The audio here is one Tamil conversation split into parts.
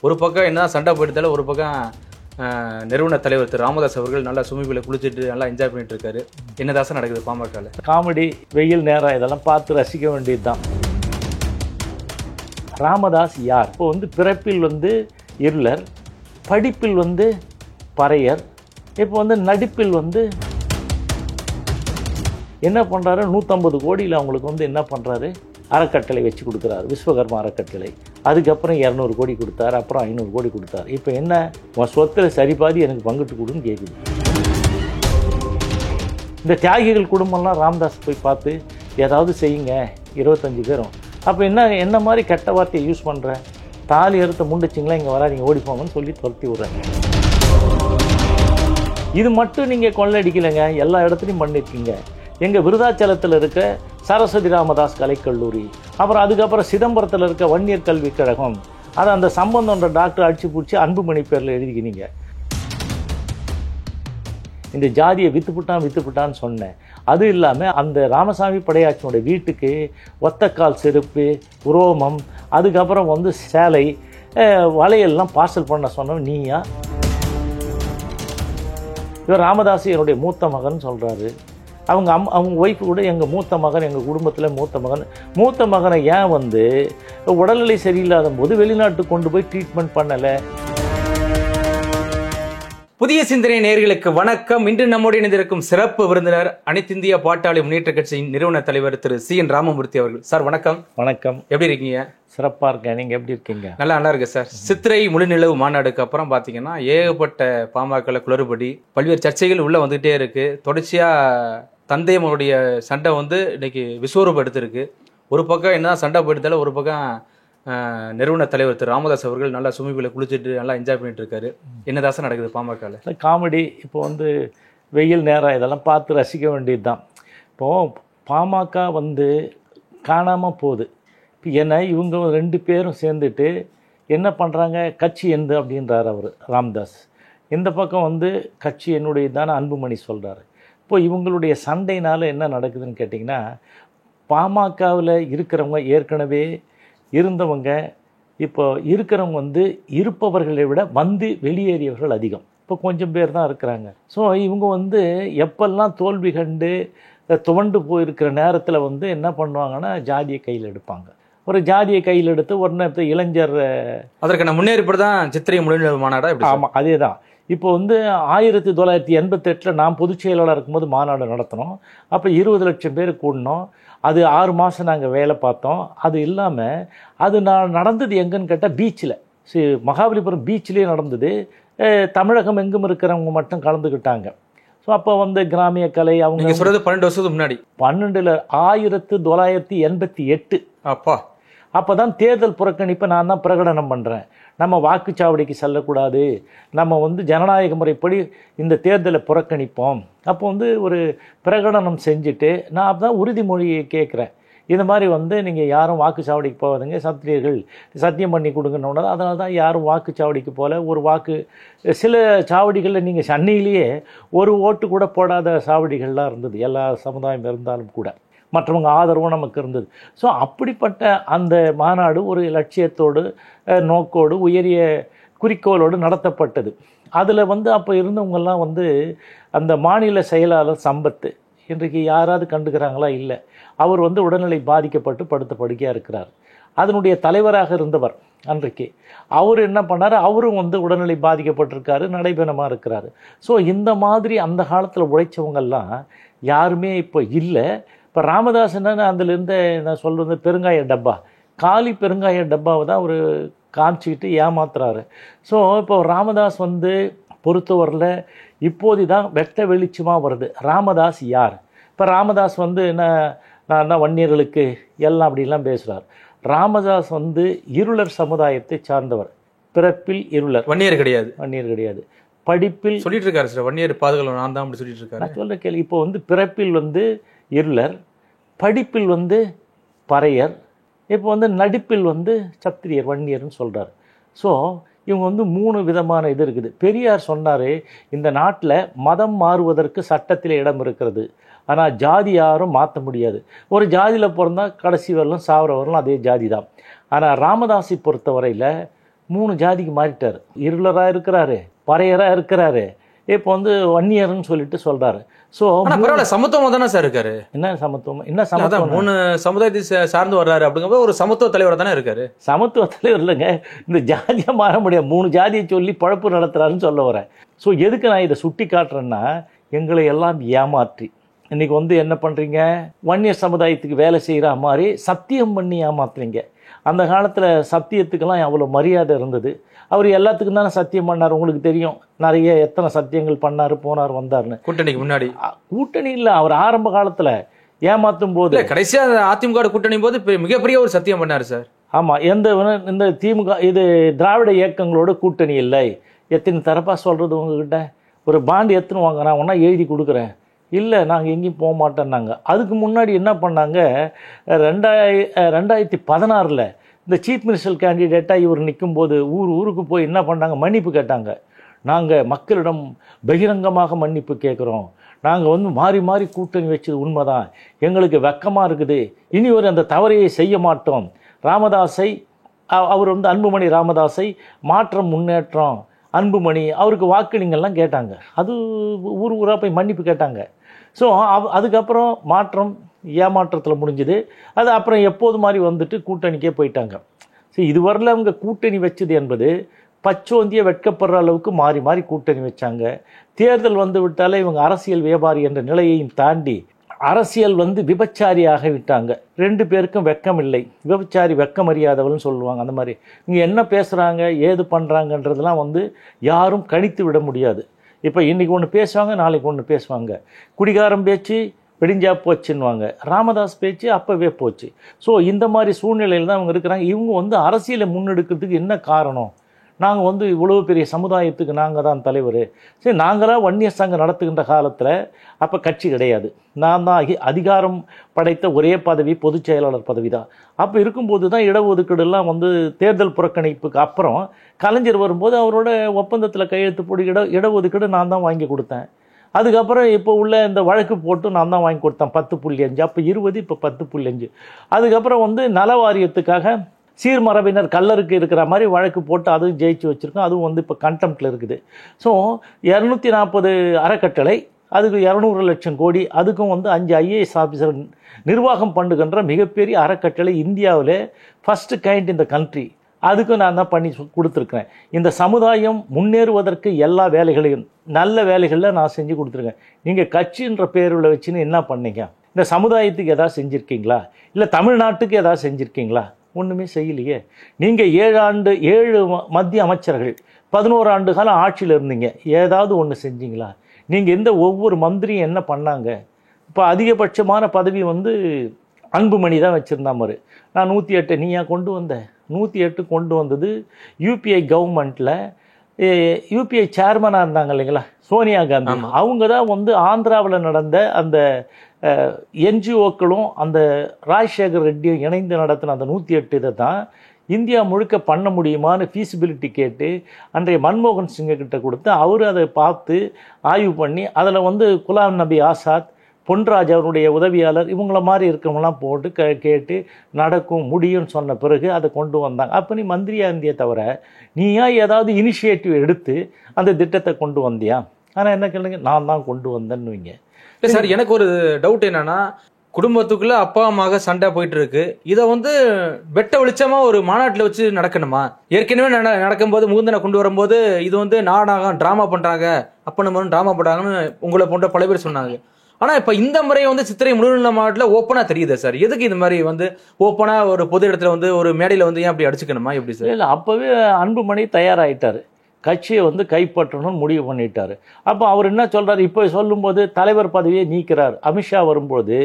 ஒரு பக்கம் என்ன சண்டை போயிட்டாலும் ஒரு பக்கம் நிறுவன தலைவர் திரு ராமதாஸ் அவர்கள் நல்லா ஸ்விம்மிங் குளிச்சுட்டு நல்லா என்ஜாய் பண்ணிட்டு இருக்காரு. என்னதாசம் நடக்குது பாமகவில்? காமெடி, வெயில் நேரம் இதெல்லாம் பார்த்து ரசிக்க வேண்டியது தான். ராமதாஸ் யார்? இப்போ பிறப்பில் இருளர், படிப்பில் பறையர், இப்போ நடிப்பில் என்ன பண்ணுறாரு, 150 கோடியில் அவங்களுக்கு என்ன பண்ணுறாரு, அறக்கட்டளை வச்சு கொடுக்குறாரு, விஸ்வகர்மா அறக்கட்டளை. அதுக்கப்புறம் 200 கோடி கொடுத்தாரு, அப்புறம் 500 கோடி கொடுத்தாரு. இப்போ என்ன, உன் சொத்தில் சரிபாதி எனக்கு பங்கிட்டு கொடுன்னு கேட்குது. இந்த தியாகிகள் குடும்பம்லாம் ராமதாஸ் போய் பார்த்து ஏதாவது செய்யுங்க 25 பேரும். அப்போ என்ன மாதிரி கெட்ட வார்த்தையை யூஸ் பண்ணுறேன், தாலி அறுத்த முண்டிச்சிங்களா இங்கே வராதிங்க ஓடிப்போங்கன்னு சொல்லி துரத்தி விட்றேன். இது மட்டும் நீங்கள் கொள்ளடிக்கலைங்க, எல்லா இடத்துலையும் பண்ணியிருக்கீங்க. எங்கள் விருதாச்சலத்தில் இருக்க சரஸ்வதி ராமதாஸ் கலைக்கல்லூரி, அப்புறம் அதுக்கப்புறம் சிதம்பரத்தில் இருக்க வன்னியர் கல்விக் கழகம், அதை அந்த சம்பந்தன்ற டாக்டர் அடிச்சு பிடிச்சி அன்புமணி பேரில் எழுதிக்கினீங்க. இந்த ஜாதியை வித்துப்புட்டான்னு சொன்னேன். அது இல்லாமல் அந்த ராமசாமி படையாச்சியோட வீட்டுக்கு ஒத்தக்கால் செருப்பு, உரோமம், அதுக்கப்புறம் சேலை, வளையல்லாம் பார்சல் பண்ண சொன்னோம் நீயா? இவர் ராமதாஸ் என்னுடைய மூத்த மகன் சொல்கிறாரு. அவங்க ஒய்ஃபு கூட எங்கள் மூத்த மகன், எங்கள் குடும்பத்தில் மூத்த மகனை ஏன் உடல்நிலை சரியில்லாத போது வெளிநாட்டுக்கு கொண்டு போய் ட்ரீட்மெண்ட் பண்ணலை? புதிய சிந்தனை நேயர்களுக்கு வணக்கம். இன்று நம்முடைய இணைந்திருக்கும் சிறப்பு விருந்தினர் அனைத்திந்திய பாட்டாளி முன்னேற்ற கட்சியின் நிறுவன தலைவர் திரு CN ராமமூர்த்தி அவர்கள். சார் வணக்கம். வணக்கம். எப்படி இருக்கீங்க? சிறப்பாக இருக்கேன். நீங்கள் எப்படி இருக்கீங்க? நல்லா இருக்கு சார். சித்திரை முழுநிலவு மாநாடுக்கு அப்புறம் பார்த்தீங்கன்னா ஏகப்பட்ட பாமக குளறுபடி, பல்வேறு சர்ச்சைகள் உள்ள வந்துகிட்டே இருக்கு. தொடர்ச்சியாக தந்தையமனுடைய சண்டை இன்னைக்கு விஸ்வரூபம் எடுத்திருக்கு. ஒரு பக்கம் என்ன சண்டை போயிட்டாலும் ஒரு பக்கம் நிறுவன தலைவர் திரு ராமதாஸ் அவர்கள் நல்லா ஸ்விம்மிங் குளிச்சுட்டு நல்லா என்ஜாய் பண்ணிட்டு இருக்காரு. என்னதாசம் நடக்குது பாமகவில்? காமெடி. இப்போ வெயில் நேரம் இதெல்லாம் பார்த்து ரசிக்க வேண்டியது தான். இப்போது பாமக காணாமல் போகுது. இப்போ ஏன்னா இவங்க 2 பேரும் சேர்ந்துட்டு என்ன பண்ணுறாங்க, கட்சி எந்த அப்படின்றார் அவர் ராமதாஸ். இந்த பக்கம் கட்சி என்னுடைய தானே அன்புமணி சொல்கிறாரு. இப்போ இவங்களுடைய சண்டைனால் என்ன நடக்குதுன்னு கேட்டிங்கன்னா, பாமகவில் இருக்கிறவங்க ஏற்கனவே இருந்தவங்க இப்போ இருக்கிறவங்க இருப்பவர்களை விட வெளியேறியவர்கள் அதிகம். இப்போ கொஞ்சம் பேர் தான் இருக்கிறாங்க. ஸோ இவங்க எப்பெல்லாம் தோல்வி கண்டு துவண்டு போயிருக்கிற நேரத்தில் என்ன பண்ணுவாங்கன்னா, ஜாதியை கையில் எடுப்பாங்க. ஒரு ஜாதியை கையில் எடுத்து ஒரு நேரத்தில் இளைஞர் அதற்கான முன்னேறிப்பு தான் சித்திரை முழுநிலவு மாநாடா? ஆமாம், அதே தான். இப்போ 1988 நான் பொதுச் செயலாளர் இருக்கும்போது மாநாடு நடத்தினோம். அப்போ 20 லட்சம் பேர் கூடினோம். அது 6 மாதம் நாங்கள் வேலை பார்த்தோம். அது இல்லாமல் அது நடந்தது எங்கன்னு கேட்டால் பீச்சில், மகாபலிபுரம் பீச்சிலே நடந்தது. தமிழகம் எங்கும் இருக்கிறவங்க மட்டும் கலந்துக்கிட்டாங்க. ஸோ அப்போ கிராமிய கலை அவங்க சொல்கிறது 12 வருஷத்துக்கு முன்னாடி 1988 அப்போ தான் தேர்தல் புறக்கணிப்பை நான் தான் பிரகடனம் பண்ணுறேன். நம்ம வாக்குச்சாவடிக்கு செல்லக்கூடாது, நம்ம ஜனநாயக முறைப்படி இந்த தேர்தலை புறக்கணிப்போம். அப்போ ஒரு பிரகடனம் செஞ்சுட்டு நான் அப்போ தான் உறுதிமொழியை கேட்குறேன். இந்த மாதிரி நீங்கள் யாரும் வாக்குச்சாவடிக்கு போகாதுங்க, சத்திரியர்கள் சத்தியம் பண்ணி கொடுங்கன்னு. அதனால தான் யாரும் வாக்குச்சாவடிக்கு போகல. ஒரு வாக்கு சில சாவடிகளில் நீங்கள் சென்னையிலேயே ஒரு ஓட்டு கூட போடாத சாவடிகள்லாம் இருந்தது, எல்லா சமுதாயம் இருந்தாலும் கூட. மற்றவங்க ஆதரவும் நமக்கு இருந்தது. ஸோ அப்படிப்பட்ட அந்த மாநாடு ஒரு லட்சியத்தோடு, நோக்கோடு, உயரிய குறிக்கோளோடு நடத்தப்பட்டது. அதில் அப்போ இருந்தவங்கெல்லாம் அந்த மாநில செயலாளர் சம்பத்து இன்றைக்கு யாராவது கண்டுக்கிறாங்களா? இல்லை. அவர் உடல்நிலை பாதிக்கப்பட்டு படுத்த படுக்கையாக இருக்கிறார். அதனுடைய தலைவராக இருந்தவர் அன்றைக்கு அவர் என்ன பண்ணார், அவரும் உடல்நிலை பாதிக்கப்பட்டிருக்காரு, நடைபெணமாக இருக்கிறாரு. ஸோ இந்த மாதிரி அந்த காலத்தில் உழைச்சவங்கெல்லாம் யாருமே இப்போ இல்லை. இப்போ ராமதாசன் அதிலிருந்து நான் சொல்கிறது பெருங்காய டப்பா, காலி பெருங்காய டப்பாவை தான் அவர் காமிச்சிக்கிட்டு ஏமாத்துறாரு. ஸோ இப்போ ராமதாஸ் பொறுத்தவரையில் இப்போது தான் வெட்ட வெளிச்சமாக வருது. ராமதாஸ் யார்? இப்போ ராமதாஸ் என்ன, நான் தான் வன்னியர்களுக்கு எல்லாம் அப்படிலாம் பேசுகிறார். ராமதாஸ் இருளர் சமுதாயத்தை சார்ந்தவர். பிறப்பில் இருளர், வன்னியர் கிடையாது. படிப்பில் சொல்லிட்டு இருக்காரு சார், வன்னியர் பாதுகாப்பு நான் தான் அப்படி சொல்லிட்டு இருக்காரு. நான் சொல்கிற கேள்வி. இப்போ பிறப்பில் இருளர், படிப்பில் பறையர், இப்போ நடிப்பில் சத்திரியர், வன்னியர்னு சொல்கிறார். ஸோ இவங்க 3 விதமான இது இருக்குது. பெரியார் சொன்னார், இந்த நாட்டில் மதம் மாறுவதற்கு சட்டத்தில் இடம் இருக்கிறது, ஆனால் ஜாதி யாரும் மாற்ற முடியாது. ஒரு ஜாதியில் பிறந்தால் கடைசி வரலும் சாவர வரலும் அதே ஜாதி தான். ஆனால் ராமதாஸை பொறுத்தவரையில் 3 ஜாதிக்கு மாறிட்டார். இருளராக இருக்கிறாரு, பறையராக இருக்கிறாரு, இப்போ வந்து வன்னியர்னு சொல்லிட்டு சொல்கிறாரு. ஸோ பரவாயில்ல, சமத்துவமாக தானே சார் இருக்காரு. என்ன சமத்துவம், என்ன சமத்துவம்? 3 சமுதாயத்தை சார்ந்து வர்றாரு அப்படிங்கும்போது ஒரு சமத்துவ தலைவராக தானே இருக்காரு. சமத்துவ தலைவர் இல்லைங்க, இந்த ஜாதியாக மாற முடியாது. 3 ஜாதியை சொல்லி பழப்பு நடத்துகிறாருன்னு சொல்ல வரேன். ஸோ எதுக்கு நான் இதை சுட்டி காட்டுறேன்னா, எங்களை எல்லாம் ஏமாற்றி இன்றைக்கி வந்து என்ன பண்ணுறீங்க, வன்னியர் சமுதாயத்துக்கு வேலை செய்கிற மாதிரி சத்தியம் பண்ணி ஏமாத்துறீங்க. அந்த காலத்தில் சத்தியத்துக்கெல்லாம் அவ்வளோ மரியாதை இருந்தது. அவர் எல்லாத்துக்கும் தானே சத்தியம் பண்ணார். உங்களுக்கு தெரியும், நிறைய எத்தனை சத்தியங்கள் பண்ணார், போனார், வந்தார்னு. கூட்டணிக்கு முன்னாடி கூட்டணி இல்லை, அவர் ஆரம்ப காலத்தில் ஏமாற்றும் போது கடைசியாக அதிமுக கூட்டணி போது மிகப்பெரிய ஒரு சத்தியம் பண்ணார் சார். ஆமாம், இந்த திமுக இது திராவிட இயக்கங்களோட கூட்டணி இல்லை. எத்தனை தரப்பாக சொல்கிறது உங்ககிட்ட. ஒரு பாண்டு எத்தனை வாங்க, நான் ஒன்றா எழுதி கொடுக்குறேன், இல்லை நாங்கள் எங்கேயும் போக மாட்டேன்னாங்க. அதுக்கு முன்னாடி என்ன பண்ணாங்க, 2016 இந்த சீஃப் மினிஸ்டர் கேண்டிடேட்டாக இவர் நிற்கும்போது ஊருக்கு போய் என்ன பண்ணாங்க, மன்னிப்பு கேட்டாங்க. நாங்கள் மக்களிடம் பகிரங்கமாக மன்னிப்பு கேட்குறோம், நாங்கள் வந்து மாறி மாறி கூட்டணி வச்சது உண்மைதான், எங்களுக்கு வெக்கமாக இருக்குது, இனி ஒரு அந்த தவறையை செய்ய மாட்டோம். ராமதாஸை அவர் வந்து அன்புமணி ராமதாஸை மாற்றம் முன்னேற்றம் அன்புமணி அவருக்கு வாக்குனிங்கள்லாம் கேட்டாங்க. அது ஊராக போய் மன்னிப்பு கேட்டாங்க. ஸோ அதுக்கப்புறம் மாற்றம் ஏமாற்றத்தில் முடிஞ்சுது. அது அப்புறம் எப்போது மாதிரி வந்துட்டு கூட்டணிக்கே போயிட்டாங்க. ஸோ இதுவரையில் அவங்க கூட்டணி வச்சது என்பது பச்சோந்திய வெட்கப்படுற அளவுக்கு மாறி மாறி கூட்டணி வச்சாங்க. தேர்தல் வந்து விட்டாலே இவங்க அரசியல் வியாபாரி என்ற நிலையையும் தாண்டி அரசியல் வந்து விபச்சாரியாக விட்டாங்க. 2 பேருக்கும் வெக்கம் இல்லை. விபச்சாரி வெக்கம் அறியாதவள்னு சொல்லுவாங்க. அந்த மாதிரி இங்கே என்ன பேசுகிறாங்க, ஏது பண்ணுறாங்கன்றதெல்லாம் வந்து யாரும் கணித்து விட முடியாது. இப்போ இன்றைக்கி ஒன்று பேசுவாங்க, நாளைக்கு ஒன்று பேசுவாங்க. குடிகாரம் பேச்சு வெடிஞ்சா போச்சுன்னுவாங்க, ராமதாஸ் பேச்சு அப்போவே போச்சு. ஸோ இந்த மாதிரி சூழ்நிலையில் தான் அவங்க இருக்கிறாங்க. இவங்க வந்து அரசியலை முன்னெடுக்கிறதுக்கு என்ன காரணம், நாங்கள் வந்து இவ்வளோ பெரிய சமுதாயத்துக்கு நாங்கள் தான் தலைவர். சரி, நாங்களாக வன்னியர் சங்கம் நடத்துகின்ற காலத்தில் அப்போ கட்சி கிடையாது. நான் தான் அதிகாரம் படைத்த ஒரே பதவி பொதுச் செயலாளர் பதவி தான். அப்போ இருக்கும்போது தான் இடஒதுக்கீடுலாம் வந்து தேர்தல் புறக்கணிப்புக்கு அப்புறம் கலைஞர் வரும்போது அவரோட ஒப்பந்தத்தில் கையெழுத்து போட்டு இடஒதுக்கீடு நான் தான் வாங்கி கொடுத்தேன். அதுக்கப்புறம் இப்போ உள்ள இந்த வழக்கு போட்டு நான் தான் வாங்கி கொடுத்தேன் 10.5, அப்போ 20, இப்போ 10.5. அதுக்கப்புறம் வந்து நல வாரியத்துக்காக சீர்மரபினர் கல்லருக்கு இருக்கிற மாதிரி வழக்கு போட்டு அதுவும் ஜெயிச்சு வச்சுருக்கோம். அதுவும் வந்து இப்போ கண்டெம்ப்டில் இருக்குது. ஸோ 240 அறக்கட்டளை, அதுக்கு 200 லட்சம் கோடி, அதுக்கும் வந்து 5 IAS ஆஃபீஸர் நிர்வாகம் பண்ணுகின்ற மிகப்பெரிய அறக்கட்டளை இந்தியாவில் ஃபஸ்ட்டு கைண்ட் இந்த கண்ட்ரி. அதுக்கும் நான் தான் பண்ணி கொடுத்துருக்குறேன். இந்த சமுதாயம் முன்னேறுவதற்கு எல்லா வேலைகளையும் நல்ல வேலைகளில் நான் செஞ்சு கொடுத்துருக்கேன். நீங்கள் கட்சின்ற பேரில் வச்சுன்னு என்ன பண்ணீங்க, இந்த சமுதாயத்துக்கு எதாவது செஞ்சுருக்கீங்களா, இல்லை தமிழ்நாட்டுக்கு எதாவது செஞ்சுருக்கீங்களா? ஒன்றுமே செய்யலையே. நீங்கள் 7 மத்திய அமைச்சர்கள் 11 ஆண்டு காலம் ஆட்சியில் இருந்தீங்க, ஏதாவது ஒன்று செஞ்சீங்களா? நீங்கள் எந்த ஒவ்வொரு மந்திரியும் என்ன பண்ணாங்க? இப்போ அதிகபட்சமான பதவி வந்து அன்புமணி தான் வச்சுருந்தா மாதிரி. நான் 108 நீயா கொண்டு வந்தேன். 108 கொண்டு வந்தது யூபிஐ கவர்மெண்ட்டில் யூபிஐ சேர்மனாக இருந்தாங்க இல்லைங்களா, சோனியா காந்தி. அவங்க தான் வந்து ஆந்திராவில் நடந்த அந்த என்ஜிஓக்களும் அந்த ராஜசேகர் ரெட்டியும் இணைந்து நடத்தின அந்த 108 இதை தான் இந்தியா முழுக்க பண்ண முடியுமான்னு ஃபீஸிபிலிட்டி கேட்டு அன்றைய மன்மோகன் சிங்கிட்ட கொடுத்து அவர் அதை பார்த்து ஆய்வு பண்ணி அதில் வந்து குலாம் நபி ஆசாத், பொன்ராஜ் அவருடைய உதவியாளர், இவங்கள மாதிரி இருக்கிறவங்களாம் போட்டு கேட்டு நடக்கும் முடியும்னு சொன்ன பிறகு அதை கொண்டு வந்தாங்க. அப்போ நீ மந்திரியாக இருந்தியே தவிர நீயா ஏதாவது இனிஷியேட்டிவ் எடுத்து அந்த திட்டத்தை கொண்டு வந்தியா? ஆனால் என்ன கேளுங்க, நான் தான் கொண்டு வந்தேன்னு வைங்க. இல்லை சார், எனக்கு ஒரு டவுட் என்னன்னா, குடும்பத்துக்குள்ள அப்பா அம்மாக சண்டை போயிட்டு இருக்கு, இதை வந்து வெட்ட வெளிச்சமா ஒரு மாநாட்டில் வச்சு நடக்கணுமா? ஏற்கனவே நடக்கும்போது முகுந்தனை கொண்டு வரும்போது இது வந்து நாடகம் டிராமா பண்றாங்க, அப்ப நம்ம டிராமா பண்றாங்கன்னு உங்களை போன்ற பல பேர் சொன்னாங்க. ஆனா இப்ப இந்த முறையை வந்து சித்திரை முழுநில மாவட்டத்தில் ஓப்பனா தெரியுது சார். எதுக்கு இந்த மாதிரி வந்து ஓப்பனா ஒரு பொது இடத்துல வந்து ஒரு மேடையில வந்து ஏன் அப்படி அடிச்சுக்கணுமா, எப்படி சார்? இல்லை, அப்பவே அன்புமணி தயாராகிட்டாரு, கட்சியை வந்து கைப்பற்றணும்னு முடிவு பண்ணிட்டார். அப்போ அவர் என்ன சொல்கிறார், இப்போ சொல்லும்போது தலைவர் பதவியை நீக்கிறார். அமித்ஷா வரும்போது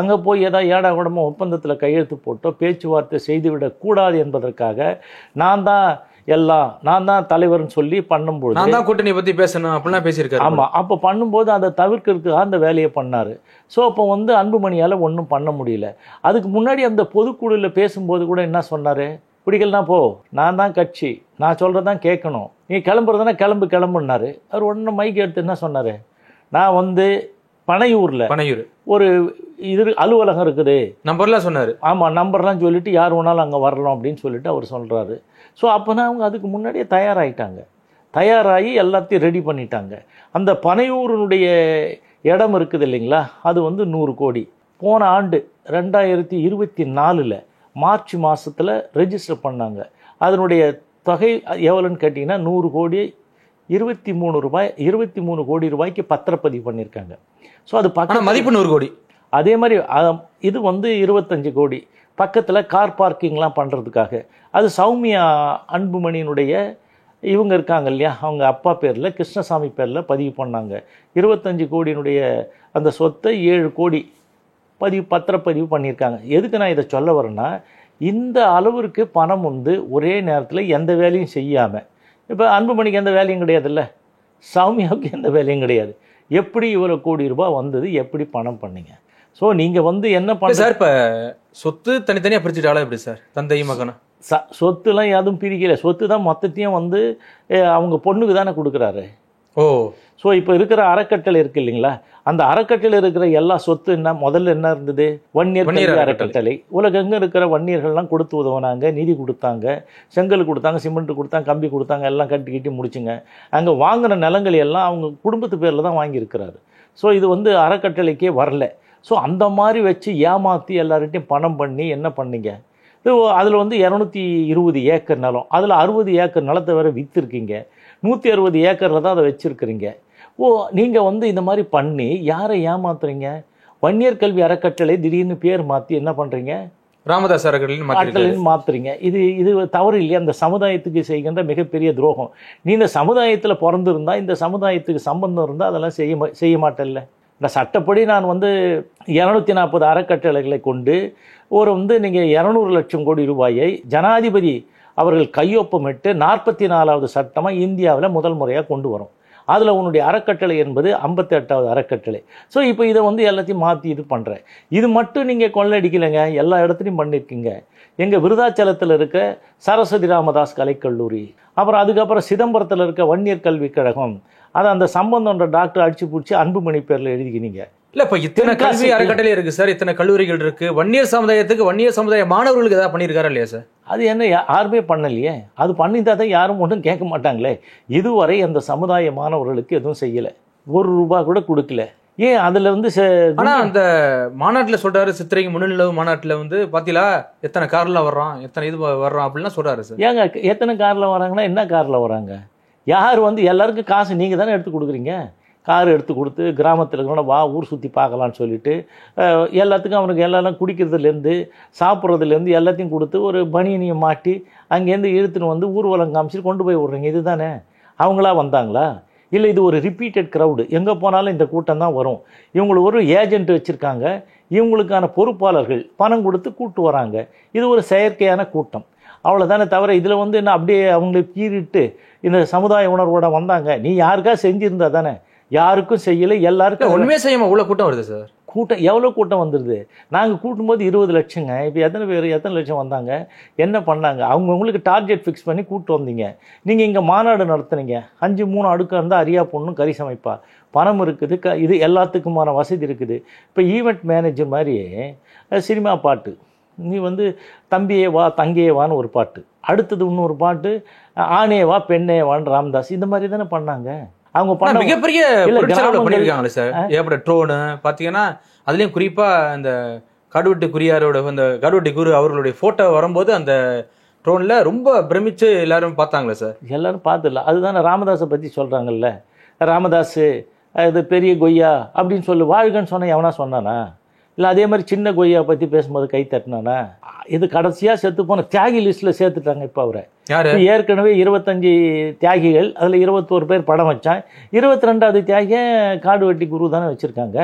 அங்கே போய் ஏதாவது ஏடா கூடமோ ஒப்பந்தத்தில் கையெழுத்து போட்டோ பேச்சுவார்த்தை செய்துவிடக்கூடாது என்பதற்காக நான் தான் தலைவர்னு சொல்லி பண்ணும்போது நான் தான் கூட்டணி பற்றி பேசணும் அப்படிலாம் பேசியிருக்காரு. ஆமாம், அப்போ பண்ணும்போது அதை தவிர்க்கிறதுக்காக அந்த வேலையை பண்ணார். ஸோ அப்போ வந்து அன்புமணியால் ஒன்றும் பண்ண முடியல. அதுக்கு முன்னாடி அந்த பொதுக்குழுவில் பேசும்போது கூட என்ன சொன்னார், பிடிக்கலனா போ, நான் தான் கட்சி, நான் சொல்கிறதான் கேட்கணும், நீ கிளம்புறதுனா கிளம்புன்னாரு. அவர் ஒன்று மைக் எடுத்து என்ன சொன்னார், நான் வந்து பனையூர் ஒரு அலுவலகம் இருக்குது, நம்பர்லாம் சொன்னார். ஆமாம், நம்பர்லாம் சொல்லிட்டு யார் வேணாலும் அங்கே வரலாம் அப்படின்னு சொல்லிட்டு அவர் சொல்கிறாரு. ஸோ அப்போனா அவங்க அதுக்கு முன்னாடியே தயாராகி எல்லாத்தையும் ரெடி பண்ணிட்டாங்க. அந்த பனையூரினுடைய இடம் இருக்குது இல்லைங்களா, அது வந்து 100 கோடி. போன ஆண்டு 2024 மார்ச் மாதத்தில் ரெஜிஸ்டர் பண்ணாங்க. அதனுடைய தொகை எவ்வளோன்னு கேட்டிங்கன்னா 100 கோடி 23 கோடி ரூபாய்க்கு பத்திரப்பதிவு பண்ணியிருக்காங்க. ஸோ அது பக்கம் மதிப்பு 100 கோடி. அதே மாதிரி இது வந்து 25 கோடி பக்கத்தில் கார் பார்க்கிங்லாம் பண்ணுறதுக்காக. அது சௌமியா அன்புமணியினுடைய இவங்க இருக்காங்க இல்லையா, அவங்க அப்பா பேரில் கிருஷ்ணசாமி பேரில் பதிவு பண்ணாங்க. 25 கோடியினுடைய அந்த சொத்தை 7 கோடி பத்திரப்பதிவு பண்ணியிருக்காங்க. எதுக்கு நான் இதை சொல்ல வரேன்னா, இந்த அளவிற்கு பணம் வந்து ஒரே நேரத்தில் எந்த வேலையும் செய்யாமல், இப்போ அன்புமணிக்கு எந்த வேலையும் கிடையாதுல்ல, சௌமியாவுக்கு எந்த வேலையும் கிடையாது. எப்படி இவ்வளோ கோடி ரூபாய் வந்தது, எப்படி பணம் பண்ணீங்க? ஸோ நீங்கள் வந்து என்ன பண்ண சார், இப்போ சொத்து தனித்தனியாக பிரிச்சுட்டாலும் எப்படி சார், தந்தையும் மகனும்? சொத்துலாம் எதுவும் பிரிக்கல. சொத்து தான் மொத்தத்தையும் வந்து அவங்க பொண்ணுக்கு தானே கொடுக்குறாரு. ஓ, ஸோ இப்போ இருக்கிற அறக்கட்டளை இருக்குது இல்லைங்களா, அந்த அறக்கட்டளை இருக்கிற எல்லா சொத்து முதல்ல என்ன இருந்தது, வன்னியர் அறக்கட்டளை. உலகெங்க இருக்கிற வன்னியர்கள்லாம் கொடுத்து உதவுனாங்க, நிதி கொடுத்தாங்க, செங்கல் கொடுத்தாங்க, சிமெண்ட் கொடுத்தாங்க, கம்பி கொடுத்தாங்க, எல்லாம் கட்டி முடிச்சுங்க. அங்கே வாங்கின நிலங்கள் எல்லாம் அவங்க குடும்பத்து பேரில் தான் வாங்கியிருக்கிறாரு. ஸோ இது வந்து அறக்கட்டளைக்கே வரல. ஸோ அந்த மாதிரி வச்சு ஏமாற்றி எல்லார்கிட்டையும் பணம் பண்ணி என்ன பண்ணீங்க? இது அதில் வந்து 220 ஏக்கர் நிலம், அதில் 60 ஏக்கர் நிலத்தை வேறு விற்றுருக்கீங்க. 160 ஏக்கரில் தான் அதை வச்சுருக்கிறீங்க. நீங்கள் வந்து இந்த மாதிரி பண்ணி யாரை ஏமாத்துறீங்க? வன்னியர் கல்வி அறக்கட்டளை திடீர்னு பேர் மாற்றி என்ன பண்ணுறீங்க, ராமதாஸ் அறக்கட்டளைன்னு மாற்றுறீங்க. இது தவறு இல்லையா? அந்த சமுதாயத்துக்கு செய்கின்ற மிகப்பெரிய துரோகம். நீ இந்த சமுதாயத்தில் பிறந்திருந்தா, இந்த சமுதாயத்துக்கு சம்பந்தம் இருந்தால் அதெல்லாம் செய்ய மாட்டேல்ல. இந்த சட்டப்படி நான் வந்து 240 அறக்கட்டளைகளை கொண்டு வந்து நீங்கள் 200 லட்சம் கோடி ரூபாயை ஜனாதிபதி அவர்கள் கையொப்பமிட்டு 44வது சட்டமாக இந்தியாவில் முதல் முறையாக கொண்டு வரும். அதில் உன்னுடைய அறக்கட்டளை என்பது 58வது அறக்கட்டளை. ஸோ இப்போ இதை வந்து எல்லாத்தையும் மாற்றி இது பண்ணுறேன். இது மட்டும் நீங்கள் கொள்ளடிக்கலைங்க, எல்லா இடத்துலையும் பண்ணியிருக்கீங்க. எங்கள் விருதாச்சலத்தில் இருக்க சரஸ்வதி ராமதாஸ் கலைக்கல்லூரி, அப்புறம் அதுக்கப்புறம் சிதம்பரத்தில் இருக்க வன்னியர் கல்விக் கழகம், அதை அந்த சம்பந்தம்ன்ற டாக்டர் அடிச்சு பிடிச்சி அன்புமணி பேரில் எழுதிக்கினீங்க. இல்லை, இப்போ இத்தனை கல்வி அறக்கட்டளை இருக்குது சார், இத்தனை கல்லூரிகள் இருக்குது. வன்னியர் சமுதாயத்துக்கு வன்னியர் சமுதாய மாணவர்களுக்கு ஏதாவது பண்ணியிருக்காரா இல்லையா சார்? அது என்ன யாருமே பண்ணலையே. அது பண்ணியிருந்தா தான் யாரும் ஒன்றும் கேட்க மாட்டாங்களே. இதுவரை அந்த சமுதாய மாணவர்களுக்கு எதுவும் செய்யலை, ₹1 கூட கொடுக்கல. ஏன் அதில் வந்து ஆனால் அந்த மாநாட்டில் சொல்கிறாரு, சித்திரைக்கு முன்னிலவு மாநாட்டில் வந்து பார்த்தீங்களா எத்தனை காரில் வர்றான், எத்தனை இது வர்றான் அப்படின்லாம் சொல்கிறாரு சார். ஏங்க எத்தனை காரில் வராங்கன்னா என்ன காரில் வராங்க? யார் வந்து எல்லாருக்கும் காசு நீங்கள் தானே எடுத்து கொடுக்குறீங்க. கார் எடுத்து கொடுத்து கிராமத்தில் இருக்கிறவங்க வா ஊர் சுற்றி பார்க்கலான்னு சொல்லிட்டு எல்லாத்துக்கும் அவனுக்கு எல்லாம் குடிக்கிறதுலேருந்து சாப்பிட்றதுலேருந்து எல்லாத்தையும் கொடுத்து ஒரு பனியனியை மாட்டி அங்கேருந்து இழுத்துன்னு வந்து ஊர்வலம் காமிச்சிட்டு கொண்டு போய் விட்றீங்க. இது தானே அவங்களா வந்தாங்களா? இல்லை இது ஒரு ரிப்பீட்டட் க்ரௌடு, எங்கே போனாலும் இந்த கூட்டம் தான் வரும். இவங்களுக்கு ஒரு ஏஜென்ட் வச்சுருக்காங்க, இவங்களுக்கான பொறுப்பாளர்கள் பணம் கொடுத்து கூப்பிட்டு வராங்க. இது ஒரு செயற்கையான கூட்டம், அவ்வளோதானே தவிர இதில் வந்து என்ன அப்படியே அவங்களை பீறிட்டு இந்த சமுதாய உணர்வோட வந்தாங்க. நீ யாருக்கா செஞ்சுருந்தா தானே, யாருக்கும் செய்யலை, எல்லாருக்கும் ஒன்றுமே செய்யாமல் இவ்வளோ கூட்டம் வருது சார். கூட்டம் எவ்வளோ கூட்டம் வந்துடுது. நாங்கள் கூட்டும்போது 20 லட்சங்க. இப்போ எத்தனை லட்சம் வந்தாங்க, என்ன பண்ணாங்க? அவங்கவுங்களுக்கு டார்கெட் ஃபிக்ஸ் பண்ணி கூப்பிட்டு வந்தீங்க. நீங்கள் இங்கே மாநாடு நடத்துனீங்க, 5-3 அடுக்காக இருந்தால் அரியா பொண்ணும் கறி சமைப்பா, பணம் இருக்குது, இது எல்லாத்துக்குமான வசதி இருக்குது. இப்போ ஈவெண்ட் மேனேஜர் மாதிரியே சினிமா பாட்டு, நீ வந்து தம்பியே வா தங்கையே வான்னு ஒரு பாட்டு, அடுத்தது இன்னொரு பாட்டு ஆணே வா பெண்ணே வான்னு ராமதாஸ், இந்த மாதிரி தானே பண்ணாங்க. அவங்க பண்ண மிகப்பெரிய பண்ணியிருக்காங்களே சார். ஏற்பட்ட ட்ரோனு பார்த்தீங்கன்னா அதுலேயும் குறிப்பாக இந்த காடுவெட்டி குறியாரோட அந்த காடுவெட்டி குரு அவர்களுடைய ஃபோட்டோ வரும்போது அந்த ட்ரோனில் ரொம்ப பிரமிச்சு எல்லாரும் பார்த்தாங்களே சார். எல்லாரும் பார்த்துடல. அதுதானே ராமதாஸை பற்றி சொல்கிறாங்கல்ல, ராமதாஸு இது பெரிய கொய்யா அப்படின்னு சொல்லி வாழ்கன்னு சொன்ன எவனா சொன்னானா? இல்லை அதே மாதிரி சின்ன கொய்யா பற்றி பேசும்போது கை தட்டினானா? இது கடைசியாக செத்து போன தியாகி லிஸ்ட்டில் சேர்த்துட்டாங்க. இப்போ அவரை ஏற்கனவே 25 தியாகிகள், அதில் 21 பேர் படம் வச்சான். 22வது தியாகியை காடுவெட்டி குரு தானே வச்சுருக்காங்க.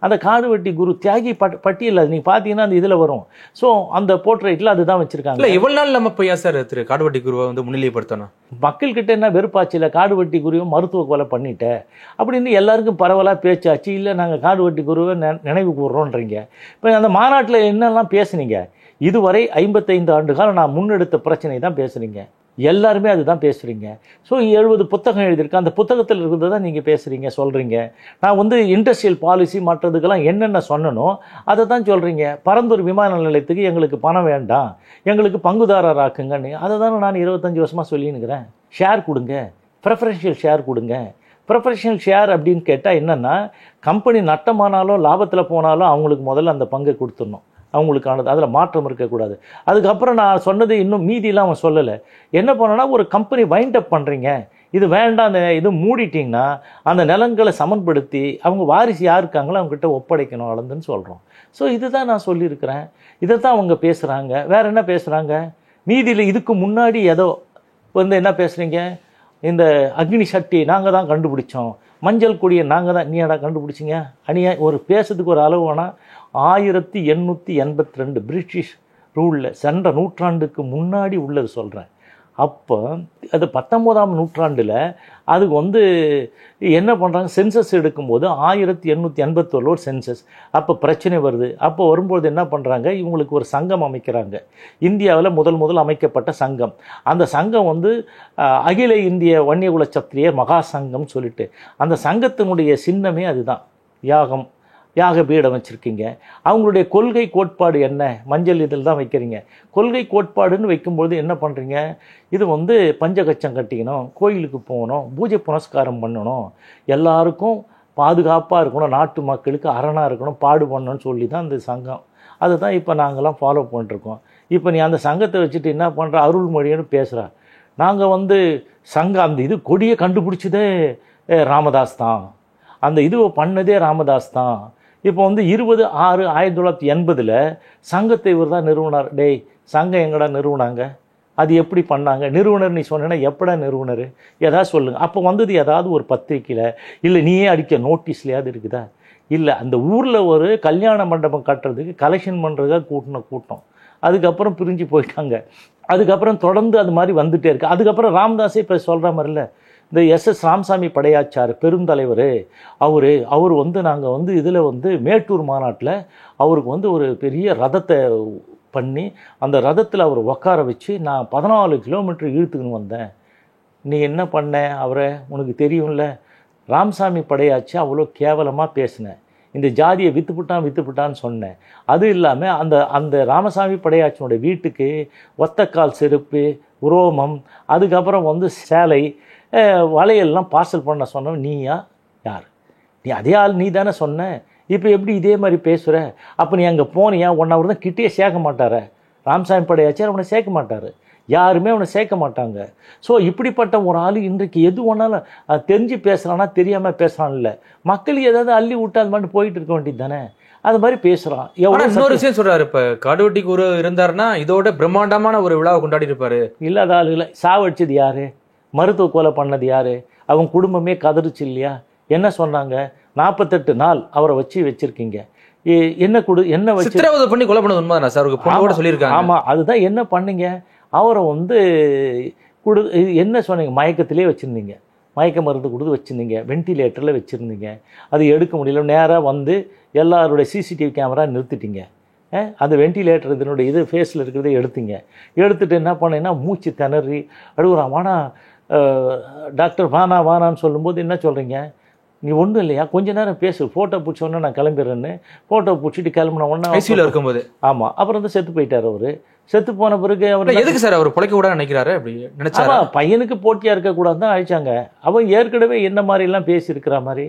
அந்த காடுவெட்டி குரு தியாகி பட்டியல் அது நீங்கள் பார்த்தீங்கன்னா அந்த இதில் வரும். ஸோ அந்த போர்ட்ரேட்டில் அதுதான் வச்சுருக்காங்க. இல்லை இவ்வளோ நாள் நம்ம போய் சார் திரு காடுவெட்டி குருவை வந்து முன்னிலைப்படுத்தணும். மக்கள்கிட்ட என்ன வெறுப்பாச்சில், காடுவெட்டி குருவை மருத்துவ கொலை பண்ணிட்டேன் அப்படின்னு எல்லாருக்கும் பரவலாக பேச்சாச்சு. இல்லை நாங்கள் காடுவெட்டி குருவை நினைவு கூறுறோன்றீங்க. இப்போ அந்த மாநாட்டில் என்னெல்லாம் பேசுனீங்க? இதுவரை 55 ஆண்டு காலம் நான் முன்னெடுத்த பிரச்சனை தான் பேசுகிறீங்க. எல்லாருமே அதுதான் பேசுகிறீங்க. ஸோ 70 புத்தகம் எழுதியிருக்கேன், அந்த புத்தகத்தில் இருக்கிறது தான் நீங்கள் பேசுகிறீங்க, சொல்கிறீங்க. நான் வந்து இண்டஸ்ட்ரியல் பாலிசி மற்றதுக்கெல்லாம் என்னென்ன சொன்னனோ அதை தான் சொல்கிறீங்க. பரந்தூர் விமான நிலையத்துக்கு எங்களுக்கு பணம் வேண்டாம், எங்களுக்கு பங்குதாரர் ஆக்குங்கன்னு அதை தானே நான் 25 வருஷமாக சொல்லினுக்கிறேன். ஷேர் கொடுங்க, ப்ரெஃபரன்ஷியல் ஷேர் கொடுங்க. ப்ரொஃபஷனல் ஷேர் அப்படின்னு கேட்டால் என்னென்னா, கம்பெனி நட்டமானாலும் லாபத்தில் போனாலும் அவங்களுக்கு முதல்ல அந்த பங்கை கொடுத்துடணும், அவங்களுக்கானது, அதில் மாற்றம் இருக்கக்கூடாது. அதுக்கப்புறம் நான் சொன்னது இன்னும் மீதியெல்லாம் அவன் சொல்லலை. என்ன பண்ணனா, ஒரு கம்பெனி வைண்ட் அப் பண்ணுறீங்க, இது வேண்டாம், அந்த இது மூடிட்டிங்கன்னா அந்த நிலங்களை சமன்படுத்தி அவங்க வாரிசு யார் இருக்காங்களோ அவங்ககிட்ட ஒப்படைக்கணும் அளந்துன்னு சொல்கிறோம். ஸோ இதுதான் நான் சொல்லியிருக்கிறேன். இதை தான் அவங்க பேசுகிறாங்க. வேறு என்ன பேசுகிறாங்க? மீதியில் இதுக்கு முன்னாடி ஏதோ வந்து என்ன பேசுகிறீங்க, இந்த அக்னி சக்தி நாங்கள் தான் கண்டுபிடிச்சோம், மஞ்சள் கொடியை நாங்கள் தான், நீடா கண்டுபிடிச்சிங்க. ஒரு பேசுறதுக்கு ஒரு அளவு வேணால் 1882 பிரிட்டிஷ் ரூலில் சென்ற நூற்றாண்டுக்கு முன்னாடி உள்ளது சொல்கிறேன். அப்போ அது 19ஆம் நூற்றாண்டில் அதுக்கு வந்து என்ன பண்ணுறாங்க, சென்சஸ் எடுக்கும்போது 1881 ஒரு சென்சஸ். அப்போ பிரச்சனை வருது. அப்போ வரும்போது என்ன பண்ணுறாங்க, இவங்களுக்கு ஒரு சங்கம் அமைக்கிறாங்க. இந்தியாவில் முதல் அமைக்கப்பட்ட சங்கம். அந்த சங்கம் வந்து அகில இந்திய வன்னியகுல சத்திரியர் மகா சங்கம் சொல்லிட்டு, அந்த சங்கத்தினுடைய சின்னமே அதுதான், யாக பீடம் வச்சுருக்கீங்க. அவங்களுடைய கொள்கை கோட்பாடு என்ன, மஞ்சள் இதில் தான் வைக்கிறீங்க. கொள்கை கோட்பாடுன்னு வைக்கும்போது என்ன பண்ணுறீங்க, இது வந்து பஞ்சகச்சம் கட்டிக்கணும், கோயிலுக்கு போகணும், பூஜை புனஸ்காரம் பண்ணணும், எல்லாருக்கும் பாதுகாப்பாக இருக்கணும், நாட்டு மக்களுக்கு அரணாக இருக்கணும், பாடு பண்ணணும்னு சொல்லி தான் அந்த சங்கம். அதுதான் இப்போ நாங்கள்லாம் ஃபாலோ பண்ணிருக்கோம். இப்போ நீ அந்த சங்கத்தை வச்சுட்டு என்ன பண்ணுற, அருள்மொழின்னு பேசுகிற. நாங்கள் வந்து சங்கம், அந்த இது கொடியை கண்டுபிடிச்சதே ராமதாஸ் தான், அந்த இதுவை பண்ணதே ராமதாஸ் தான். இப்போ வந்து 20/6/1980 சங்கத்தை இவர் தான் நிறுவனர். டேய், சங்கம் எங்கடா நிறுவனாங்க, அது எப்படி பண்ணாங்க? நிறுவனர் நீ சொன்னேன்னா எப்படா நிறுவனர், ஏதாவது சொல்லுங்கள். அப்போ வந்தது ஏதாவது ஒரு பத்திரிக்கையில், இல்லை நீயே அடிக்க நோட்டீஸ்லையாவது இருக்குதா? இல்லை, அந்த ஊரில் ஒரு கல்யாண மண்டபம் கட்டுறதுக்கு கலெக்ஷன் பண்ணுறதுக்காக கூட்டம். அதுக்கப்புறம் பிரிஞ்சு போயிட்டாங்க. அதுக்கப்புறம் தொடர்ந்து அது மாதிரி வந்துகிட்டே இருக்குது. அதுக்கப்புறம் ராமதாஸே இப்போ சொல்கிற மாதிரி இல்லை, இந்த SS ராமசாமி படையாச்சார் பெருந்தலைவர், அவர் வந்து நாங்கள் வந்து இதில் வந்து மேட்டூர் மாநாட்டில் அவருக்கு வந்து ஒரு பெரிய ரதத்தை பண்ணி அந்த ரதத்தில் அவர் உட்கார வச்சு நான் 14 கிலோமீட்டர் இழுத்துக்கின்னு வந்தேன். நீ என்ன பண்ண அவரை, உனக்கு தெரியும்ல. ராமசாமி படையாச்சி அவ்வளோ கேவலமாக பேசினேன், இந்த ஜாதியை விற்றுப்புட்டான்னு சொன்னேன். அது இல்லாமல் அந்த ராமசாமி படையாச்சியோட வீட்டுக்கு ஒத்தக்கால் செருப்பு, உரோமம், அதுக்கப்புறம் வந்து சேலை, வளையல்லாம் பார்சல் பண்ண சொன்னோம். நீயா யார்? நீ அதே ஆள், நீ தானே சொன்ன. இப்போ எப்படி இதே மாதிரி பேசுகிற? அப்போ நீ அங்கே போனியா? 1 hour தான் கிட்டே சேர்க்க மாட்டார ராமசாமி படையாச்சார், அவனை சேர்க்க மாட்டார், யாருமே அவனை சேர்க்க மாட்டாங்க. ஸோ இப்படிப்பட்ட ஒரு ஆள் இன்றைக்கு எது ஒன்றாலும் தெரிஞ்சு பேசுகிறான்னா தெரியாமல் பேசுகிறான் இல்லை, மக்களுக்கு ஏதாவது அள்ளி விட்டு அது மாதிரி போயிட்டு இருக்க வேண்டியது தானே. அது மாதிரி பேசுகிறான். இன்னொரு விஷயம் சொல்கிறாரு, இப்போ காடுவெட்டி குரு இருந்தாருன்னா இதோட பிரம்மாண்டமான ஒரு விழாவை கொண்டாடி இருப்பார். இல்லாத ஆளுகளை சாவடிச்சது யார், மருத்துவ கொலை பண்ணது யார், அவங்க குடும்பமே கதறிச்சு இல்லையா? என்ன சொன்னாங்க, 48 நாள் அவரை வச்சிருக்கீங்க, என்ன வச்சு சித்திரவதை பண்ணி கொலை பண்ணது உண்மைதானா சார்? பொண்ணோட சொல்லியிருக்காங்க. ஆமாம், அதுதான். என்ன பண்ணீங்க, அவரை வந்து என்ன சொன்னீங்க, மயக்கத்திலே வச்சுருந்தீங்க, மயக்க மருந்து கொடுத்து வச்சுருந்தீங்க, வென்டிலேட்டரில் வச்சுருந்தீங்க, அது எடுக்க முடியல, நேராக வந்து எல்லாருடைய CCTV கேமரா நிறுத்திட்டீங்க, அந்த வென்டிலேட்டர் இதனுடைய இது ஃபேஸில் இருக்கிறத எடுத்துட்டு என்ன பண்ணீங்கன்னா மூச்சு திணறி அழுகுறான். டாக்டர் வானான்னு சொல்லும்போது என்ன சொல்கிறீங்க, நீ ஒன்றும் இல்லையா, கொஞ்ச நேரம் பேசு, ஃபோட்டோ பிடிச்சோன்னே நான் கிளம்பிடுறேன்னு ஃபோட்டோ பிடிச்சிட்டு கிளம்பின உடனே ஐசியூல இருக்கும்போது ஆமாம், அப்புறம் வந்து செத்து போயிட்டார். அவர் செத்து போன பிறகு அவர் எதுக்கு சார் அவர் பிழைக்க கூட நினைக்கிறாரு? அப்படி நினைச்சா பையனுக்கு போட்டியாக இருக்கக்கூடாது தான் அழிச்சாங்க. அவன் ஏற்கனவே என்ன மாதிரிலாம் பேசியிருக்கிற மாதிரி.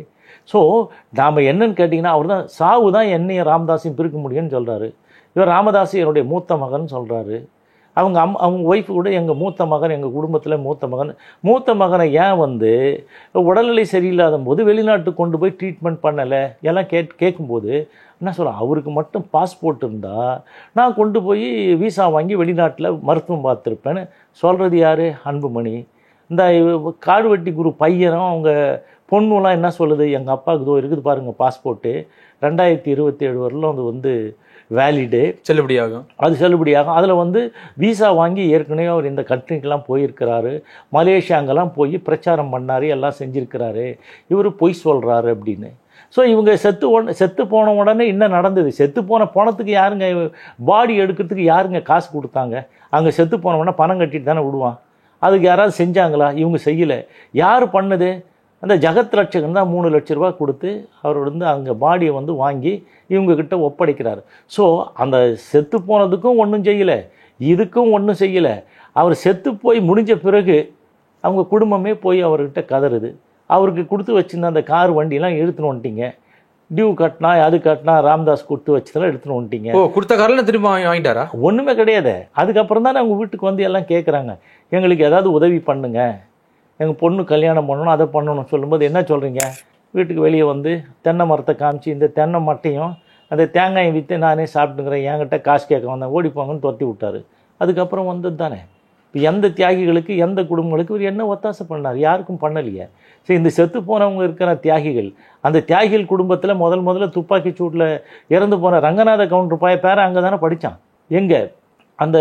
ஸோ நாம் என்னன்னு கேட்டிங்கன்னா, அவர் தான் சாவு தான் என்னையும் ராமதாஸையும் பிரிக்க முடியும்னு சொல்கிறாரு. இவர் ராமதாஸ் என்னுடைய மூத்த மகன் சொல்கிறாரு. அவங்க ஒய்ஃபு கூட எங்கள் மூத்த மகன், எங்கள் குடும்பத்தில் மூத்த மகனை ஏன் வந்து உடல்நிலை சரியில்லாத போது வெளிநாட்டுக்கு கொண்டு போய் ட்ரீட்மெண்ட் பண்ணலை எல்லாம் கேட்கும்போது என்ன சொல்கிறேன், அவருக்கு மட்டும் பாஸ்போர்ட் இருந்தால் நான் கொண்டு போய் வீசா வாங்கி வெளிநாட்டில் மருத்துவம் பார்த்துருப்பேன்னு சொல்கிறது யார்? அன்புமணி. இந்த காடுவெட்டி குரு பையனும் அவங்க பொண்ணுலாம் என்ன சொல்லுது, எங்கள் அப்பாவுக்கு இதோ இருக்குது பாருங்கள் பாஸ்போர்ட்டு, 2027 வரலும் அது வந்து வேலிடு, செல்லுபடியாகும். அதில் வந்து வீசா வாங்கி ஏற்கனவே அவர் இந்த கண்ட்ரிக்கெலாம் போயிருக்கிறாரு, மலேசியாங்கெல்லாம் போய் பிரச்சாரம் பண்ணார், எல்லாம் செஞ்சுருக்கிறாரு, இவர் பொய் சொல்கிறாரு அப்படின்னு. ஸோ இவங்க செத்து போன உடனே என்ன நடந்தது, செத்து போன பணத்துக்கு யாருங்க பாடி எடுக்கிறதுக்கு யாருங்க காசு கொடுத்தாங்க? அங்கே செத்து போன உடனே பணம் கட்டிட்டு தானே விடுவான். அதுக்கு யாராவது செஞ்சாங்களா? இவங்க செய்யலை. யார் பண்ணது? அந்த ஜகத் ரட்சகன் தான் 3 லட்ச ரூபா கொடுத்து அவர் வந்து அங்கே பாடியை வந்து வாங்கி இவங்கக்கிட்ட ஒப்படைக்கிறார். ஸோ அந்த செத்து போனதுக்கும் ஒன்றும் செய்யலை, இதுக்கும் ஒன்றும் செய்யலை. அவர் செத்து போய் முடிஞ்ச பிறகு அவங்க குடும்பமே போய் அவர்கிட்ட கதறுது. அவருக்கு கொடுத்து வச்சுருந்த அந்த கார் வண்டியெலாம் எடுத்துன்னு வந்துட்டீங்க, டியூ கட்டினா அது கட்டினா ராம்தாஸ் கொடுத்து வச்சதெல்லாம் எடுத்துன்னு வந்துட்டீங்க. கொடுத்த காரில் திரும்ப வாங்கிட்டாரா? ஒன்றுமே கிடையாது. அதுக்கப்புறம் தானே அவங்க வீட்டுக்கு வந்து எல்லாம் கேட்குறாங்க, எங்களுக்கு ஏதாவது உதவி பண்ணுங்க, எங்கள் பொண்ணு கல்யாணம் பண்ணணும், அதை பண்ணணும் சொல்லும்போது என்ன சொல்கிறீங்க? வீட்டுக்கு வெளியே வந்து தென்னை மரத்தை காமிச்சு இந்த தென்னை மட்டையும் அந்த தேங்காயை விற்று நானே சாப்பிட்டுங்கிறேன், என்கிட்ட காசு கேட்க வந்தேன், ஓடிப்போங்கன்னு துரத்தி விட்டார். அதுக்கப்புறம் வந்தது தானே. இப்போ எந்த தியாகிகளுக்கு எந்த குடும்பங்களுக்கு இவர் என்ன ஒத்தாசை பண்ணார்? யாருக்கும் பண்ணலையே. சரி, இந்த செத்து போனவங்க இருக்கிற தியாகிகள், அந்த தியாகிகள் குடும்பத்தில் முதல்ல துப்பாக்கி சூட்டில் இறந்து போன ரங்கநாத கவுண்டர் பேரை அங்கே தானே படித்தான். எங்கே? அந்த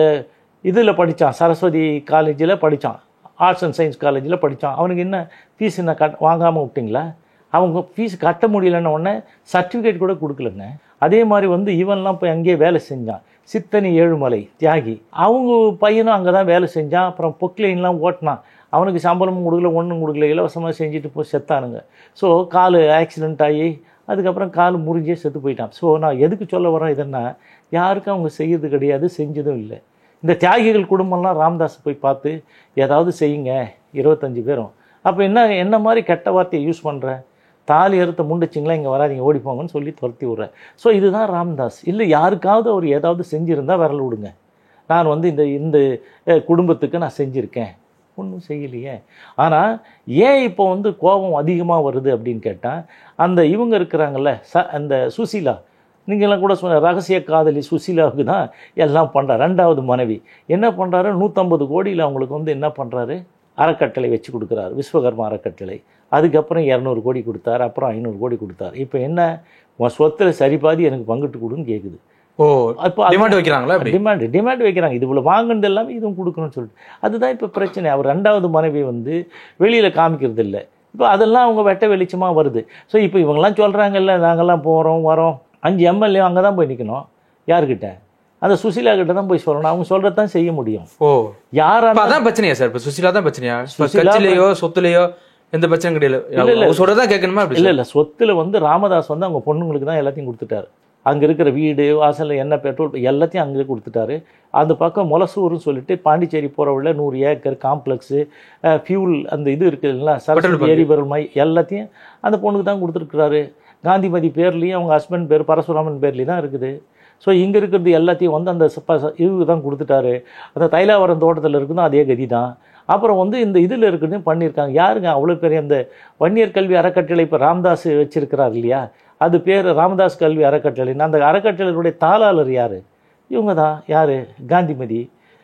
இதில் படித்தான், சரஸ்வதி காலேஜில் படித்தான், ஆர்ட்ஸ் அண்ட் சயின்ஸ் காலேஜில் படித்தான். அவனுக்கு என்ன ஃபீஸ் என்ன வாங்காமல் விட்டிங்களா? அவங்க ஃபீஸ் கட்ட முடியலன்னு உடனே சர்டிஃபிகேட் கூட கொடுக்கலங்க. அதே மாதிரி வந்து இவன்லாம் போய் அங்கேயே வேலை செஞ்சான். சித்தனி ஏழுமலை தியாகி, அவங்க பையனும் அங்கே தான் வேலை செஞ்சான். அப்புறம் பொக்லைன்லாம் ஓட்டினான். அவனுக்கு சம்பளமும் கொடுக்கல, ஒன்றும் கொடுக்கல, இலவசமாக செஞ்சுட்டு போய் செத்தானுங்க. ஸோ கால் ஆக்சிடெண்ட் ஆகி அதுக்கப்புறம் கால் முறிஞ்சே செத்து போயிட்டான். ஸோ நான் எதுக்கு சொல்ல வரேன் இதுன்னா, யாருக்கும் அவங்க செய்யறது கிடையாது, செஞ்சதும் இல்லை. இந்த தியாகிகள் குடும்பம்லாம் ராம்தாஸ் போய் பார்த்து ஏதாவது செய்யுங்க 25 பேரும். அப்போ என்ன மாதிரி கெட்ட வார்த்தையை யூஸ் பண்ணுறேன், தாலி அறுத்த முண்டிச்சிங்களா, இங்கே வராதிங்க, ஓடிப்போங்கன்னு சொல்லி துரத்தி விட்றேன். ஸோ இதுதான் ராம்தாஸ். இல்லை யாருக்காவது அவர் ஏதாவது செஞ்சுருந்தால் விரல் விடுங்க. நான் வந்து இந்த குடும்பத்துக்கு நான் செஞ்சுருக்கேன், ஒன்றும் செய்யலையே. ஆனால் ஏன் இப்போ வந்து கோபம் அதிகமாக வருது அப்படின்னு கேட்டால், அந்த இவங்க இருக்கிறாங்கல்ல, அந்த சுசீலா, நீங்களாம் கூட சொன்ன ரகசிய காதலி சுசீலாவுக்கு தான் எல்லாம் பண்ணுறாரு. 2வது மனைவி என்ன பண்ணுறாரு, 150 கோடியில் அவங்களுக்கு வந்து என்ன பண்ணுறாரு, அறக்கட்டளை வச்சு கொடுக்குறாரு, விஸ்வகர்மா அறக்கட்டளை. அதுக்கப்புறம் 200 கோடி கொடுத்தாரு, அப்புறம் 500 கோடி கொடுத்தாரு. இப்போ என்ன, உன் சொத்தில் சரிபாதி எனக்கு பங்கிட்டு கொடுன்னு கேட்குது. இப்போ டிமாண்ட் வைக்கிறாங்களா? டிமாண்ட் வைக்கிறாங்க. இது இவ்வளோ வாங்கினது எல்லாமே இதுவும் கொடுக்கணும்னு சொல்லிட்டு. அதுதான் இப்போ பிரச்சனை. அவர் 2வது மனைவி வந்து வெளியில் காமிக்கிறது இல்லை. இப்போ அதெல்லாம் அவங்க வெட்ட வெளிச்சமாக வருது. ஸோ இப்போ இவங்கெல்லாம் சொல்கிறாங்கல்ல, நாங்கள்லாம் போகிறோம் வரோம், 5 எம்எல்ஏ அங்கே தான் போய் நிற்கணும். யாருக்கிட்ட? அந்த சுசீலா கிட்ட தான் போய் சொல்லணும். அவங்க சொல்கிறது தான் செய்ய முடியும். யாராதான் பிரச்சனையா சார்? இப்போ சுசீலா தான் பிரச்சனையா? கட்சியிலையோ சொத்துலையோ எந்த பிரச்சனை கிடையாது, சொல்றதான் கேட்கணுமா? இல்லை, சொத்துல வந்து ராமதாஸ் வந்து அவங்க பொண்ணுங்களுக்கு தான் எல்லாத்தையும் கொடுத்துட்டாரு. அங்கே இருக்கிற வீடு வாசலில் என்ன பெட்ரோல் எல்லாத்தையும் அங்கே கொடுத்துட்டாரு. அந்த பக்கம் மொலசூர்னு சொல்லிட்டு பாண்டிச்சேரி போகிற உள்ள 100 ஏக்கர் காம்ப்ளெக்ஸு, ஃபியூல் அந்த இது இருக்குது இல்லைங்களா, சரஸ்வதி எரிபொருள் மை எல்லாத்தையும் அந்த பொண்ணுக்கு தான் கொடுத்துருக்குறாரு. காந்திமதி பேர்லேயும் அவங்க ஹஸ்பண்ட் பேர் பரசுராமன் பேர்லேயும் தான் இருக்குது. ஸோ இங்கே இருக்கிறது எல்லாத்தையும் வந்து அந்த இதுக்கு தான் கொடுத்துட்டாரு. அந்த தைலாவரம் தோட்டத்தில் இருக்குதும் அதே கதி தான். அப்புறம் வந்து இந்த இதில் இருக்கிறதையும் பண்ணியிருக்காங்க. யாருங்க அவ்வளோ பெரிய அந்த வன்னியர் கல்வி அறக்கட்டளை இப்போ ராம்தாஸ் வச்சிருக்கிறார் இல்லையா, அது பேர் ராமதாஸ் கல்வி அறக்கட்டளைன்னு. அந்த அறக்கட்டளையுடைய தாளாளர் யார்? இவங்க தான். யார்? காந்திமதி.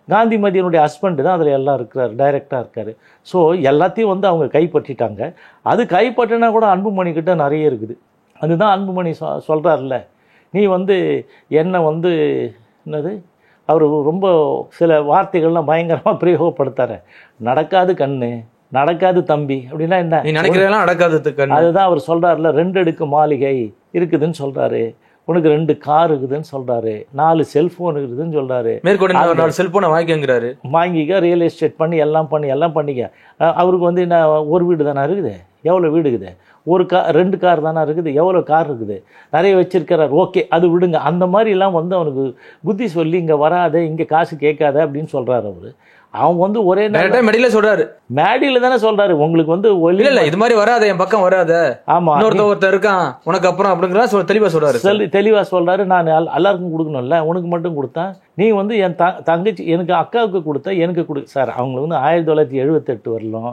காந்திமதியினுடைய ஹஸ்பண்டு தான் அதில் எல்லாம் இருக்கிறார், டைரக்டாக இருக்கார். ஸோ எல்லாத்தையும் வந்து அவங்க கைப்பற்றிட்டாங்க. அது கைப்பற்றினா கூட அன்புமணிக்கிட்ட நிறைய இருக்குது. அதுதான் அன்புமணி சொல்கிறார்ல, நீ வந்து என்னை வந்து என்னது, அவர் ரொம்ப சில வார்த்தைகள்லாம் பயங்கரமாக பிரயோகப்படுத்தாரு. நடக்காது கண்ணு, நடக்காது தம்பி அப்படின்னா என்ன, நீ நினைக்கிறதெல்லாம் நடக்காது. அதுதான் அவர் சொல்கிறார்ல, 2 அடுக்கு மாளிகை இருக்குதுன்னு சொல்கிறாரு, உனக்கு 2 கார் இருக்குதுன்னு சொல்கிறாரு, 4 செல்ஃபோன் இருக்குதுன்னு சொல்கிறாரு, மேற்கொண்டு 4 செல்ஃபோனை வாங்கிக்கிறாரு, வாங்கிக்க ரியல் எஸ்டேட் பண்ணி எல்லாம் பண்ணிக்க. அவருக்கு வந்து என்ன ஒரு வீடு தானே இருக்குது, எவ்வளோ வீடு இருக்குது, ஒரு கார் 2 கார் தானே இருக்குது, எவ்வளோ கார் இருக்குது, நிறைய வச்சிருக்கிறார். ஓகே, அது விடுங்க. அந்த மாதிரிலாம் வந்து அவனுக்கு புத்தி சொல்லி இங்கே வராத, இங்கே காசு கேட்காத அப்படின்னு சொல்கிறார் அவர். அவன் வந்து ஒரே மேடையில சொல்றாரு, மேடையில தானே சொல்றாரு, உங்களுக்கு வந்து இல்ல இது மாதிரி வராத, என் பக்கம் வராத, ஆமா ஒருத்தர் இருக்கான் உனக்கு அப்புறம் அப்படிங்கிற தெளிவா சொல்றாரு. தெளிவா சொல்றாரு, நான் எல்லாருக்கும் கொடுக்கணும்ல, உனக்கு மட்டும் கொடுத்தா, நீ வந்து என் தங்கச்சி எனக்கு அக்காவுக்கு கொடுத்தா எனக்கு கொடு சார். அவங்களுக்கு வந்து 1978 வரலும்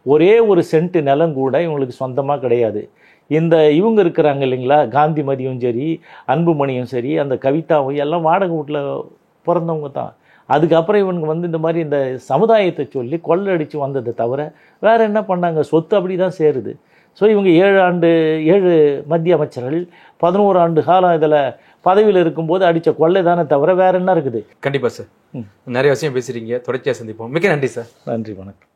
ஒரே ஒரு சென்ட் நிலம் கூட இவங்களுக்கு சொந்தமாக கிடையாது. இந்த இவங்க இருக்கிறாங்க இல்லைங்களா, காந்திமதியும் சரி அன்புமணியும் சரி அந்த கவிதாவும் எல்லாம் வாடகை வீட்டில் பிறந்தவங்க தான். அதுக்கப்புறம் இவனுக்கு வந்து இந்த மாதிரி இந்த சமுதாயத்தை சொல்லி கொள்ளடிச்சு வந்ததை தவிர வேறு என்ன பண்ணாங்க, சொத்து அப்படி தான் சேருது. ஸோ இவங்க 7 மத்திய அமைச்சர்கள் 11 ஆண்டு காலம் இதில் பதவியில் இருக்கும்போது அடித்த கொள்ளை தானே தவிர வேறு என்ன இருக்குது? கண்டிப்பாக சார், நிறைய விஷயம் பேசுகிறீங்க, தொடர்ச்சியாக சந்திப்போம். மிக்க நன்றி சார். நன்றி, வணக்கம்.